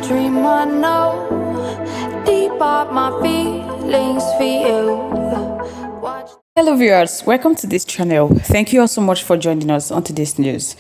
dream I know deep up my feelings for you. Hello viewers, welcome to this channel. Thank you all so much for joining us on today's news.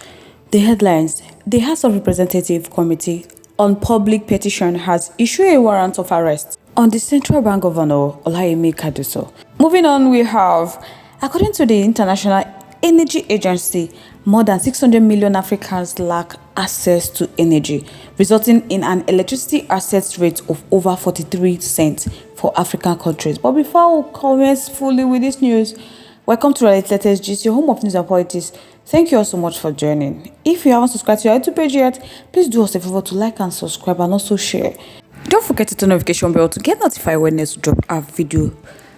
The headlines: the House of Representatives Committee on Public Petition has issued a warrant of arrest on the Central Bank Governor RI0US. Moving on, we have, according to the International Energy Agency, more than 600 million Africans lack access to energy, resulting in an electricity access rate of over 43 cents for African countries. But before we commence fully with this news, welcome to our latest gist, your home of news and politics. Thank you all so much for joining. If you haven't subscribed to our YouTube page yet, please do us a favor to like and subscribe and also share. Don't forget to turn the notification bell to get notified when next drop our video.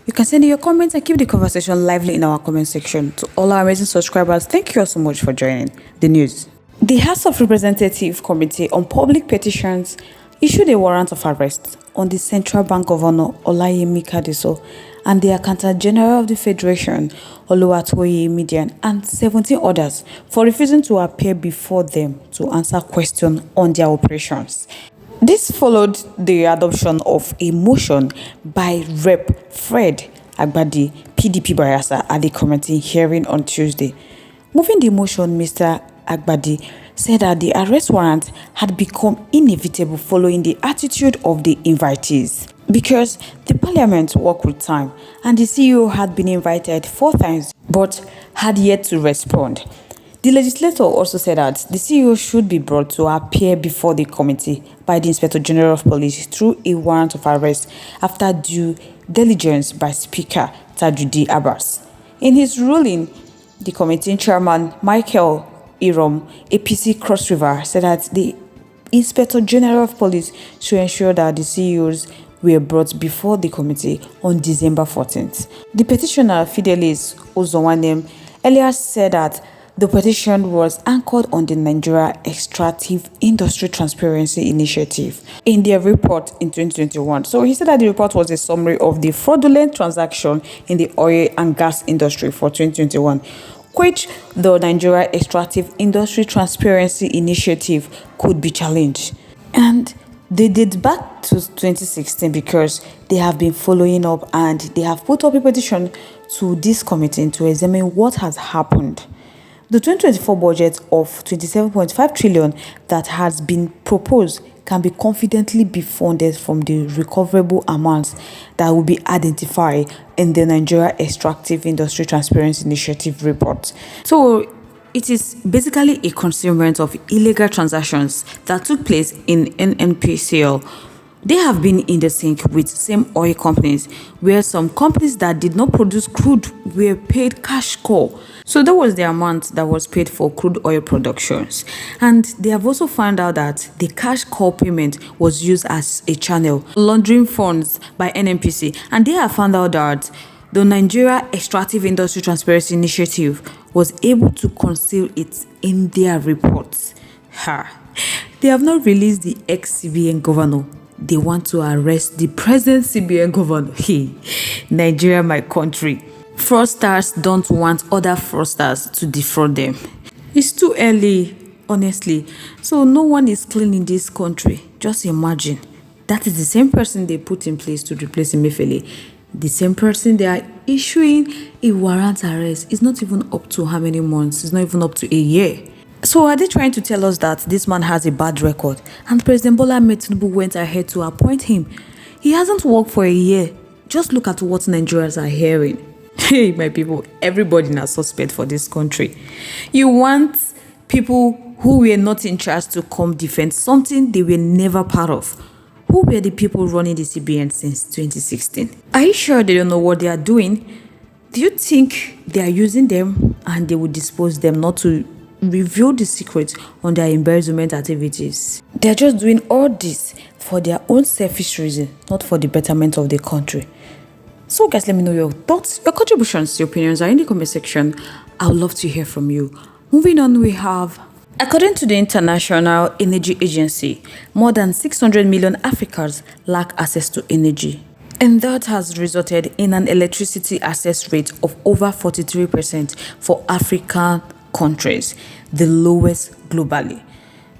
You can send in your comments and keep the conversation lively in our comment section. To all our amazing subscribers, thank you all so much for joining the news. The House of Representatives Committee on Public Petitions issued a warrant of arrest on the Central Bank Governor RI0US and the Accountant General of the Federation Oluwatoyin and 17 others for refusing to appear before them to answer questions on their operations. This followed the adoption of a motion by Rep. Fred Agbadi, PDP Bayelsa, at the committee hearing on Tuesday. Moving the motion, Mr. Agbadi said that the arrest warrant had become inevitable following the attitude of the invitees, because the parliament worked with time and the CEO had been invited 4 times but had yet to respond. The legislator also said that the CEO should be brought to appear before the committee by the Inspector General of Police through a warrant of arrest after due diligence by Speaker Tajudi Abbas. In his ruling, the committee chairman Michael Irom, APC Cross River, said that the Inspector General of Police should ensure that the CEOs were brought before the committee on December 14th. The petitioner, Fidelis Ozowanem, earlier said that the petition was anchored on the Nigeria Extractive Industry Transparency Initiative in their report in 2021. So he said that the report was a summary of the fraudulent transaction in the oil and gas industry for 2021, which the Nigeria Extractive Industry Transparency Initiative could be challenged. And they date back to 2016 because they have been following up and they have put up a petition to this committee to examine what has happened. The 2024 budget of 27.5 trillion that has been proposed can be confidently be funded from the recoverable amounts that will be identified in the Nigeria Extractive Industry Transparency Initiative report. So it is basically a consignment of illegal transactions that took place in NNPCL. They have been in the sink with same oil companies, where some companies that did not produce crude were paid cash call. So that was the amount that was paid for crude oil productions. And they have also found out that the cash call payment was used as a channel, laundering funds by NNPC. And they have found out that the Nigeria Extractive Industry Transparency Initiative was able to conceal it in their reports. They have not released the ex-CBN governor. They want to arrest the present CBN governor. Hey, Nigeria, my country. Fraudsters don't want other fraudsters to defraud them. It's too early, honestly. So no one is clean in this country. Just imagine. That is the same person they put in place to replace Emefiele. The same person they are issuing a warrant arrest. It's not even up to how many months. It's not even up to a year. So are they trying to tell us that this man has a bad record and President Bola Ahmed Tinubu went ahead to appoint him? He hasn't worked for a year. Just look at what Nigerians are hearing. Hey, my people, everybody is a suspect for this country. You want people who were not in charge to come defend something they were never part of. Who were the people running the CBN since 2016? Are you sure they don't know what they are doing? Do you think they are using them and they will dispose them not to reveal the secrets on their embezzlement activities? They are just doing all this for their own selfish reason, not for the betterment of the country. So guys, let me know your thoughts, your contributions, your opinions are in the comment section. I would love to hear from you. Moving on, we have, according to the International Energy Agency, more than 600 million Africans lack access to energy. And that has resulted in an electricity access rate of over 43% for African countries, the lowest globally.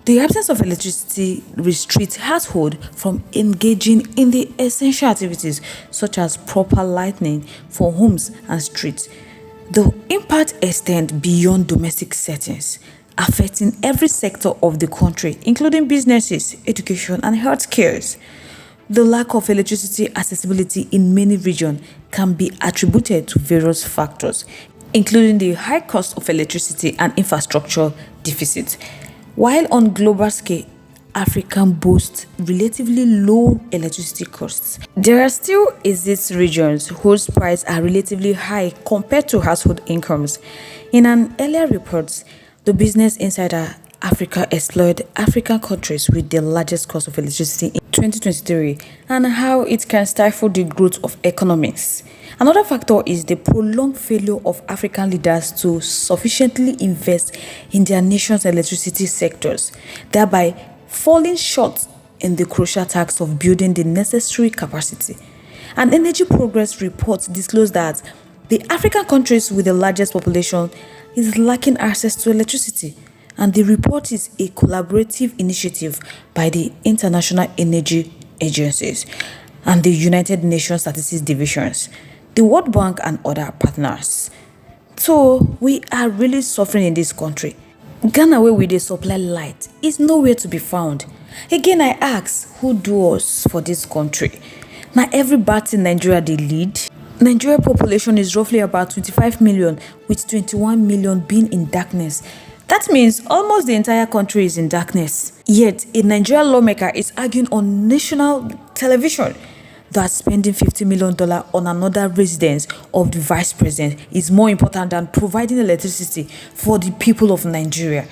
The absence of electricity restricts households from engaging in the essential activities such as proper lighting for homes and streets. The impact extends beyond domestic settings, affecting every sector of the country, including businesses, education, and healthcare. The lack of electricity accessibility in many regions can be attributed to various factors, including the high cost of electricity and infrastructure deficit. While on global scale, Africa boasts relatively low electricity costs, there are still exist regions whose prices are relatively high compared to household incomes. In an earlier report, the Business Insider Africa explored African countries with the largest cost of electricity in 2023 and how it can stifle the growth of economies. Another factor is the prolonged failure of African leaders to sufficiently invest in their nation's electricity sectors, thereby falling short in the crucial task of building the necessary capacity. An energy progress report disclosed that the African countries with the largest population is lacking access to electricity, and the report is a collaborative initiative by the International Energy Agencies and the United Nations Statistics Divisions, the World Bank, and other partners. So we are really suffering in this country. Ghana, where we dey supply light, is nowhere to be found. Again, I ask, who do us for this country? Now every bat in Nigeria they lead. Nigeria population is roughly about 25 million, with 21 million being in darkness. That means almost the entire country is in darkness. Yet, a Nigerian lawmaker is arguing on national television that spending $50 million on another residence of the vice president is more important than providing electricity for the people of Nigeria.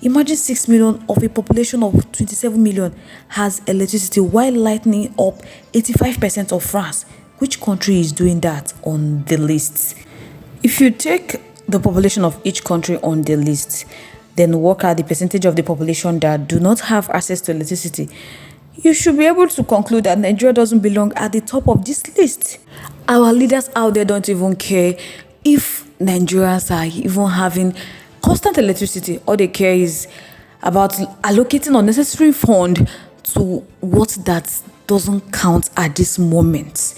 Imagine 6 million of a population of 27 million has electricity while lighting up 85% of France. Which country is doing that on the list? If you take the population of each country on the list, then work out the percentage of the population that do not have access to electricity, you should be able to conclude that Nigeria doesn't belong at the top of this list. Our leaders out there don't even care if Nigerians are even having constant electricity. All they care is about allocating unnecessary fund to what that doesn't count at this moment.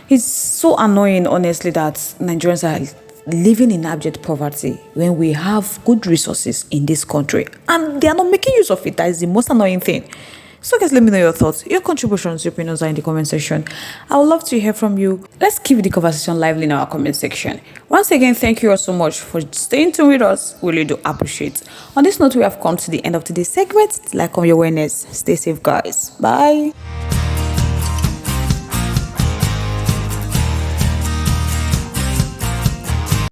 It's so annoying, honestly, that Nigerians are living in abject poverty when we have good resources in this country and they are not making use of it. That is the most annoying thing. So guys, let me know your thoughts, your contributions, your opinions are in the comment section. I would love to hear from you. Let's keep the conversation lively in our comment section. Once again, thank you all so much for staying tuned with us. We really do appreciate. On this note, we have come to the end of today's segment. Like on your awareness, stay safe guys. Bye.